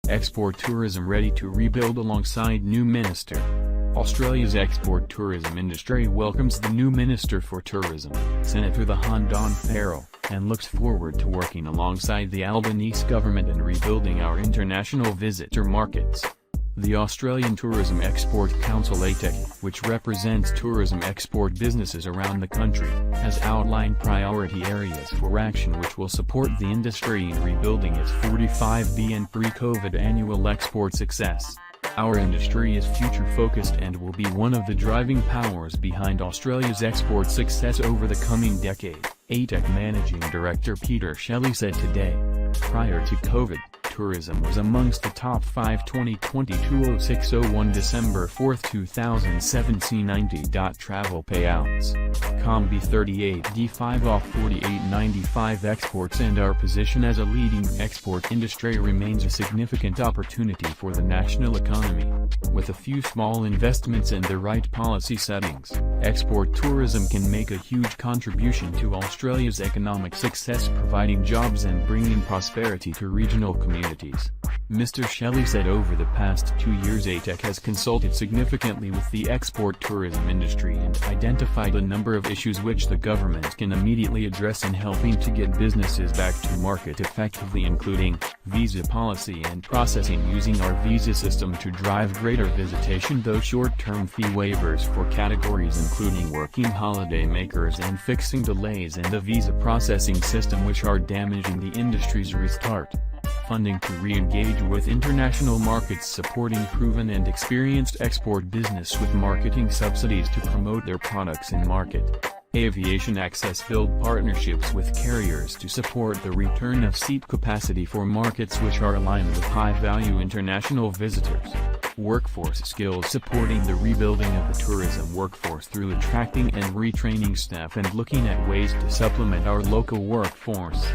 Export tourism ready to rebuild alongside new minister. Australia's export tourism industry welcomes the new Minister for Tourism, Senator Hon Don Farrell, and looks forward to working alongside the Albanese Government in rebuilding our international visitor markets. The Australian Tourism Export Council (ATEC), which represents tourism export businesses around the country, has outlined priority areas for action which will support the industry in rebuilding its 45B and pre-COVID annual export success. Our industry is future-focused and will be one of the driving powers behind Australia's export success over the coming decade, ATEC Managing Director Peter Shelley said today. Prior to COVID, tourism was amongst the top 5 2022-06-01 December 4, 2007 C90. Travel payouts. Combi 38D5 off 48.95 exports, and our position as a leading export industry remains a significant opportunity for the national economy. With a few small investments and the right policy settings, export tourism can make a huge contribution to Australia's economic success, providing jobs and bringing prosperity to regional communities. Mr. Shelley said over the past 2 years ATEC has consulted significantly with the export tourism industry and identified a number of issues which the government can immediately address in helping to get businesses back to market effectively, including visa policy and processing using our visa system to drive greater visitation, though short-term fee waivers for categories including working holiday makers, and fixing delays in the visa processing system which are damaging the industry's restart. Funding to re-engage with international markets, supporting proven and experienced export business with marketing subsidies to promote their products in market. Aviation access, build partnerships with carriers to support the return of seat capacity for markets which are aligned with high-value international visitors. Workforce skills, supporting the rebuilding of the tourism workforce through attracting and retraining staff and looking at ways to supplement our local workforce.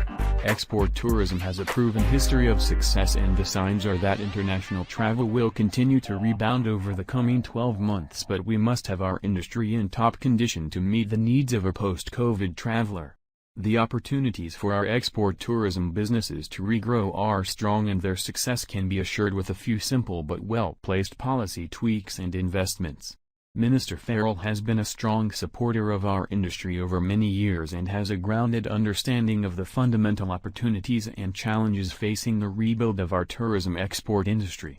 Export tourism has a proven history of success, and the signs are that international travel will continue to rebound over the coming 12 months, but we must have our industry in top condition to meet the needs of a post-COVID traveler. The opportunities for our export tourism businesses to regrow are strong, and their success can be assured with a few simple but well-placed policy tweaks and investments. Minister Farrell has been a strong supporter of our industry over many years and has a grounded understanding of the fundamental opportunities and challenges facing the rebuild of our tourism export industry.